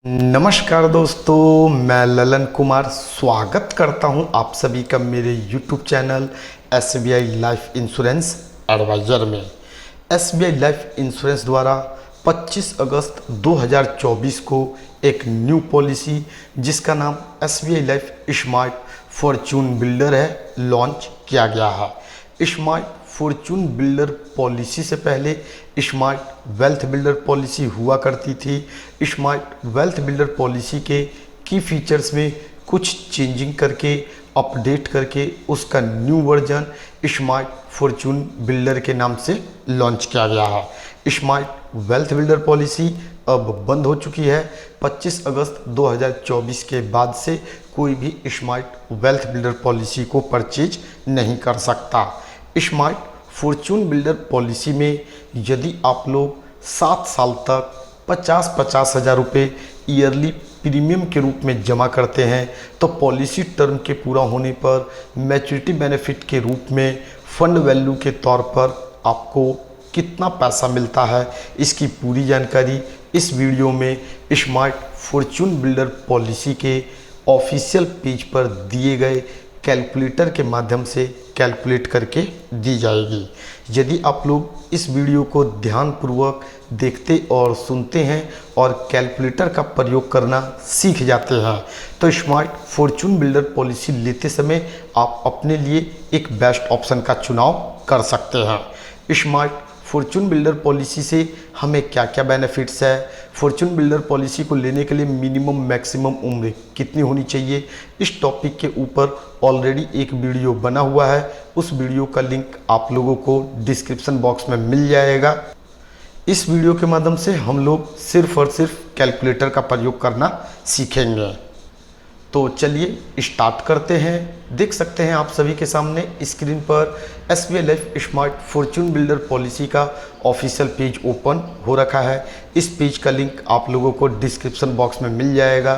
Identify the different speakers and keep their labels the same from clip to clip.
Speaker 1: नमस्कार दोस्तों, मैं ललन कुमार स्वागत करता हूं आप सभी का मेरे YouTube channel SBI life insurance advisor में। SBI लाइफ इंश्योरेंस द्वारा 25 अगस्त 2024 को एक न्यू पॉलिसी जिसका नाम SBI life smart fortune builder है लॉन्च किया गया है। स्मार्ट फॉर्चून बिल्डर पॉलिसी से पहले स्मार्ट वेल्थ बिल्डर पॉलिसी हुआ करती थी। स्मार्ट वेल्थ बिल्डर पॉलिसी के की फीचर्स में कुछ चेंजिंग करके अपडेट करके उसका new version smart fortune builder के नाम से लॉन्च किया गया है। स्मार्ट वेल्थ बिल्डर पॉलिसी अब बंद हो चुकी है। 25 अगस्त 2024 के बाद से कोई भी स्मार्ट वेल्थ बिल्डर पॉलिसी को परचेज नहीं कर सकता। स्मार्ट फॉर्चून बिल्डर पॉलिसी में यदि आप लोग 7 साल तक 50-50 हज़ार रुपये ईयरली प्रीमियम के रूप में जमा करते हैं तो पॉलिसी टर्म के पूरा होने पर मैच्योरिटी बेनिफिट के रूप में फंड वैल्यू के तौर पर आपको कितना पैसा मिलता है, इसकी पूरी जानकारी इस वीडियो में स्मार्ट फॉर्चून बिल्डर पॉलिसी के ऑफिशियल पेज पर दिए गए कैलकुलेटर के माध्यम से कैलकुलेट करके दी जाएगी। यदि आप लोग इस वीडियो को ध्यानपूर्वक देखते और सुनते हैं और कैलकुलेटर का प्रयोग करना सीख जाते हैं तो स्मार्ट फॉर्चून बिल्डर पॉलिसी लेते समय आप अपने लिए एक बेस्ट ऑप्शन का चुनाव कर सकते हैं। स्मार्ट फॉर्चून बिल्डर पॉलिसी से हमें क्या क्या बेनिफिट्स है, फॉर्चून बिल्डर पॉलिसी को लेने के लिए मिनिमम मैक्सिमम उम्र कितनी होनी चाहिए, इस टॉपिक के ऊपर ऑलरेडी एक वीडियो बना हुआ है। उस वीडियो का लिंक आप लोगों को डिस्क्रिप्शन बॉक्स में मिल जाएगा। इस वीडियो के माध्यम से हम लोग सिर्फ और सिर्फ कैलकुलेटर का प्रयोग करना सीखेंगे। तो चलिए स्टार्ट करते हैं। देख सकते हैं आप सभी के सामने स्क्रीन पर SBI life smart fortune builder policy का ऑफिशियल पेज ओपन हो रखा है। इस पेज का लिंक आप लोगों को डिस्क्रिप्शन बॉक्स में मिल जाएगा।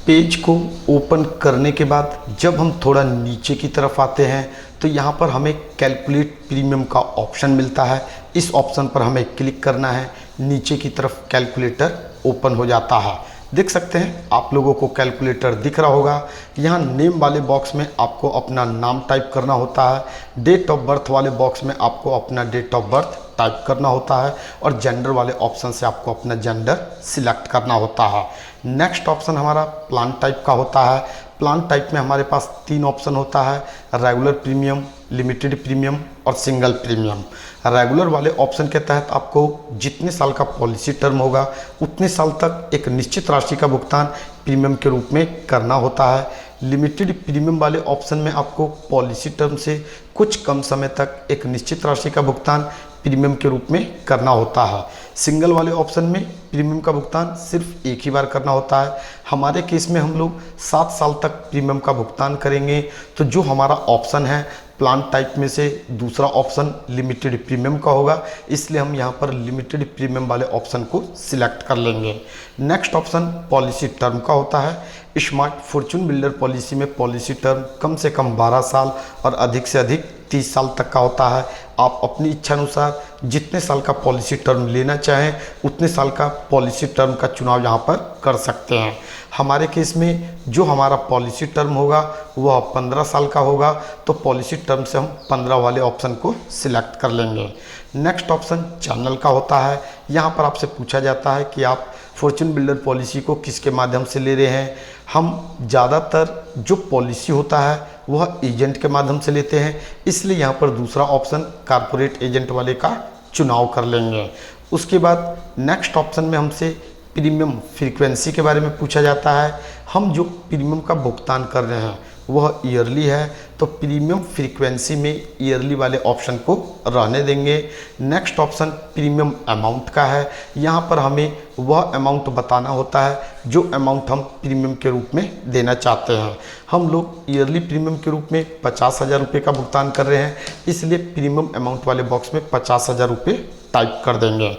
Speaker 1: पेज को ओपन करने के बाद जब हम थोड़ा नीचे की तरफ आते हैं तो यहाँ पर हमें कैलकुलेट प्रीमियम का ऑप्शन मिलता है। इस ऑप्शन पर हमें क्लिक करना है। नीचे की तरफ कैलकुलेटर ओपन हो जाता है। देख सकते हैं आप लोगों को कैलकुलेटर दिख रहा होगा। यहाँ नेम वाले बॉक्स में आपको अपना नाम टाइप करना होता है। डेट ऑफ बर्थ वाले बॉक्स में आपको अपना डेट ऑफ बर्थ टाइप करना होता है और जेंडर वाले ऑप्शन से आपको अपना जेंडर सिलेक्ट करना होता है। नेक्स्ट ऑप्शन हमारा प्लान टाइप का होता है। प्लान टाइप में हमारे पास 3 ऑप्शन होता है, रेगुलर प्रीमियम, लिमिटेड प्रीमियम और सिंगल प्रीमियम। रेगुलर वाले ऑप्शन के तहत आपको जितने साल का पॉलिसी टर्म होगा उतने साल तक एक निश्चित राशि का भुगतान प्रीमियम के रूप में करना होता है। लिमिटेड प्रीमियम वाले ऑप्शन में आपको पॉलिसी टर्म से कुछ कम समय तक एक निश्चित राशि का भुगतान प्रीमियम के रूप में करना होता है। सिंगल वाले ऑप्शन में प्रीमियम का भुगतान सिर्फ एक ही बार करना होता है। हमारे केस में हम लोग 7 साल तक प्रीमियम का भुगतान करेंगे तो जो हमारा ऑप्शन है प्लान टाइप में से दूसरा ऑप्शन लिमिटेड प्रीमियम का होगा, इसलिए हम यहाँ पर लिमिटेड प्रीमियम वाले ऑप्शन को सिलेक्ट कर लेंगे। नेक्स्ट ऑप्शन पॉलिसी टर्म का होता है। स्मार्ट फॉर्चून बिल्डर पॉलिसी में पॉलिसी टर्म कम से कम 12 साल और अधिक से अधिक 30 साल तक का होता है। आप अपनी इच्छा अनुसार जितने साल का पॉलिसी टर्म लेना चाहें उतने साल का पॉलिसी टर्म का चुनाव यहाँ पर कर सकते हैं। हमारे केस में जो हमारा पॉलिसी टर्म होगा वह 15 साल का होगा तो पॉलिसी टर्म से हम 15 वाले ऑप्शन को सिलेक्ट कर लेंगे। नेक्स्ट ऑप्शन चैनल का होता है। यहाँ पर आपसे पूछा जाता है कि आप फॉर्चून बिल्डर पॉलिसी को किसके माध्यम से ले रहे हैं। हम ज़्यादातर जो पॉलिसी होता है वह एजेंट के माध्यम से लेते हैं, इसलिए यहाँ पर दूसरा ऑप्शन कारपोरेट एजेंट वाले का चुनाव कर लेंगे। उसके बाद नेक्स्ट ऑप्शन में हमसे प्रीमियम फ्रीक्वेंसी के बारे में पूछा जाता है। हम जो प्रीमियम का भुगतान कर रहे हैं वह ईयरली है तो प्रीमियम फ्रीक्वेंसी में ईयरली वाले ऑप्शन को रहने देंगे। नेक्स्ट ऑप्शन प्रीमियम अमाउंट का है। यहाँ पर हमें वह अमाउंट बताना होता है जो अमाउंट हम प्रीमियम के रूप में देना चाहते हैं। हम लोग ईयरली प्रीमियम के रूप में 50 हज़ार रुपये का भुगतान कर रहे हैं, इसलिए प्रीमियम अमाउंट वाले बॉक्स में 50 हज़ार रुपये टाइप कर देंगे।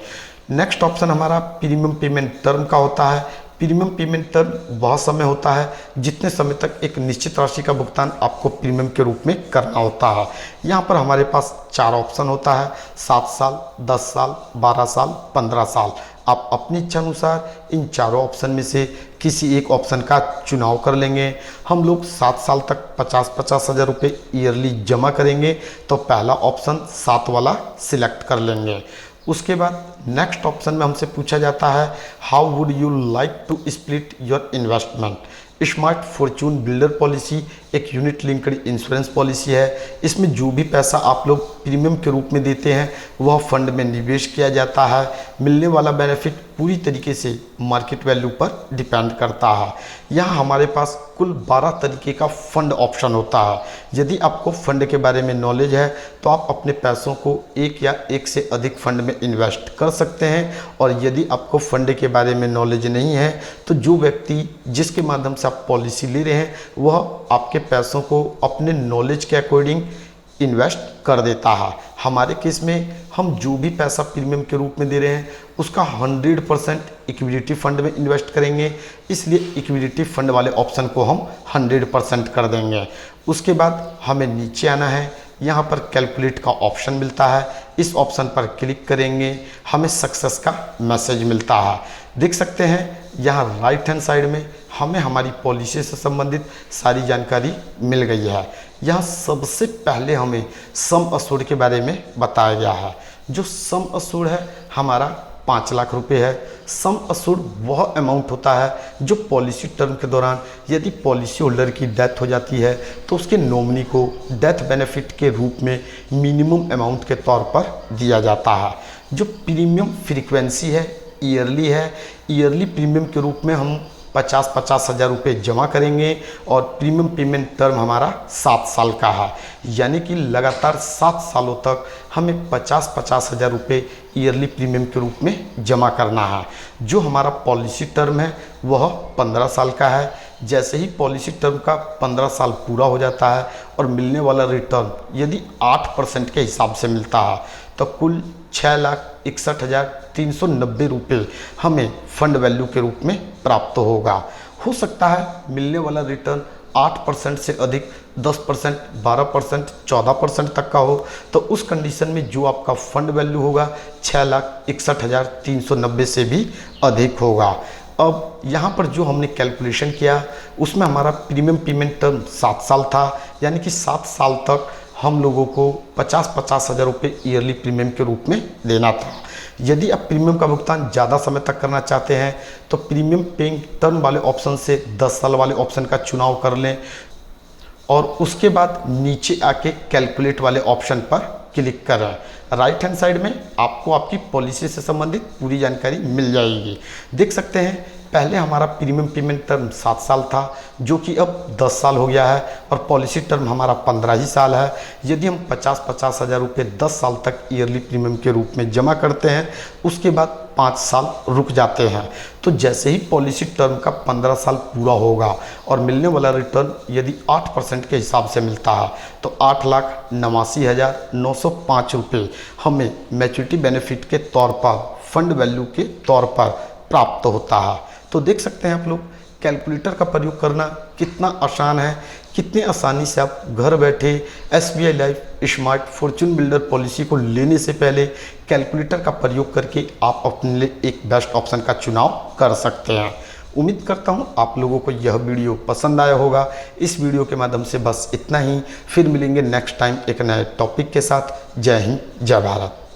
Speaker 1: नेक्स्ट ऑप्शन हमारा प्रीमियम पेमेंट टर्म का होता है। प्रीमियम पेमेंट टर्म वह समय होता है जितने समय तक एक निश्चित राशि का भुगतान आपको प्रीमियम के रूप में करना होता है। यहाँ पर हमारे पास 4 ऑप्शन होता है, 7 साल, 10 साल, 12 साल, 15 साल। आप अपनी इच्छा अनुसार इन चारों ऑप्शन में से किसी एक ऑप्शन का चुनाव कर लेंगे। हम लोग 7 साल तक 50-50 हज़ार रुपये ईयरली जमा करेंगे, तो पहला ऑप्शन 7 वाला सिलेक्ट कर लेंगे। उसके बाद नेक्स्ट ऑप्शन में हमसे पूछा जाता है, how would you like to split your investment. Smart fortune builder policy एक यूनिट लिंक्ड इंश्योरेंस पॉलिसी है। इसमें जो भी पैसा आप लोग प्रीमियम के रूप में देते हैं वह फंड में निवेश किया जाता है। मिलने वाला बेनिफिट पूरी तरीके से मार्केट वैल्यू पर डिपेंड करता है। यहाँ हमारे पास कुल 12 तरीके का फंड ऑप्शन होता है। यदि आपको फंड के बारे में नॉलेज है तो आप अपने पैसों को एक या एक से अधिक फंड में इन्वेस्ट कर सकते हैं, और यदि आपको फंड के बारे में नॉलेज नहीं है तो जो व्यक्ति जिसके माध्यम से आप पॉलिसी ले रहे हैं वह आपके पैसों को अपने नॉलेज के अकॉर्डिंग इन्वेस्ट कर देता है। हमारे केस में हम जो भी पैसा प्रीमियम के रूप में दे रहे हैं उसका 100% इक्विटी फंड में इन्वेस्ट करेंगे, इसलिए इक्विटी फंड वाले ऑप्शन को हम 100% कर देंगे। उसके बाद हमें नीचे आना है, यहाँ पर कैलकुलेट का ऑप्शन मिलता है, इस ऑप्शन पर क्लिक करेंगे, हमें सक्सेस का मैसेज मिलता है। देख सकते हैं यहाँ राइट हैंड साइड में हमें हमारी पॉलिसी से संबंधित सारी जानकारी मिल गई है। यहाँ सबसे पहले हमें सम अश्योर्ड के बारे में बताया गया है। जो सम अश्योर्ड है हमारा 5 लाख रुपए है। सम अश्योर्ड वह अमाउंट होता है जो पॉलिसी टर्म के दौरान यदि पॉलिसी होल्डर की डेथ हो जाती है तो उसके नॉमिनी को डेथ बेनिफिट के रूप में मिनिमम अमाउंट के तौर पर दिया जाता है। जो प्रीमियम फ्रीक्वेंसी है ईयरली है। ईयरली प्रीमियम के रूप में हम 50-50 हज़ार रुपये जमा करेंगे, और प्रीमियम पेमेंट टर्म हमारा 7 साल का है, यानी कि लगातार 7 सालों तक हमें 50-50 हज़ार रुपये ईयरली प्रीमियम के रूप में जमा करना है। जो हमारा पॉलिसी टर्म है वह 15 साल का है। जैसे ही पॉलिसी टर्म का 15 साल पूरा हो जाता है और मिलने वाला रिटर्न यदि 8% के हिसाब से मिलता है तो कुल 6,61,390 रुपये हमें फंड वैल्यू के रूप में प्राप्त होगा। हो सकता है मिलने वाला रिटर्न 8% से अधिक 10%, 12%, 14% तक का हो, तो उस कंडीशन में जो आपका फंड वैल्यू होगा 6,61,390 से भी अधिक होगा। अब यहाँ पर जो हमने कैलकुलेशन किया उसमें हमारा प्रीमियम पेमेंट टर्म 7 साल था, यानी कि 7 साल तक हम लोगों को 50-50 हज़ार रुपये ईयरली प्रीमियम के रूप में देना था। यदि आप प्रीमियम का भुगतान ज़्यादा समय तक करना चाहते हैं तो प्रीमियम पेइंग टर्म वाले ऑप्शन से 10 साल वाले ऑप्शन का चुनाव कर लें, और उसके बाद नीचे आके कैलकुलेट वाले ऑप्शन पर क्लिक करें। राइट हैंड साइड में आपको आपकी पॉलिसी से संबंधित पूरी जानकारी मिल जाएगी। देख सकते हैं पहले हमारा प्रीमियम पेमेंट टर्म 7 साल था जो कि अब 10 साल हो गया है, और पॉलिसी टर्म हमारा 15 ही साल है। यदि हम 50-50 हज़ार रुपये 10 साल तक ईयरली प्रीमियम के रूप में जमा करते हैं उसके बाद 5 साल रुक जाते हैं, तो जैसे ही पॉलिसी टर्म का 15 साल पूरा होगा और मिलने वाला रिटर्न यदि 8% के हिसाब से मिलता है तो 8,89,905 रुपये हमें मैच्योरिटी बेनिफिट के तौर पर फंड वैल्यू के तौर पर प्राप्त होता है। तो देख सकते हैं आप लोग कैलकुलेटर का प्रयोग करना कितना आसान है, कितने आसानी से आप घर बैठे SBI life smart fortune builder policy को लेने से पहले कैलकुलेटर का प्रयोग करके आप अपने लिए एक बेस्ट ऑप्शन का चुनाव कर सकते हैं। उम्मीद करता हूं आप लोगों को यह वीडियो पसंद आया होगा। इस वीडियो के माध्यम से बस इतना ही, फिर मिलेंगे नेक्स्ट टाइम एक नए टॉपिक के साथ। जय हिंद, जय भारत।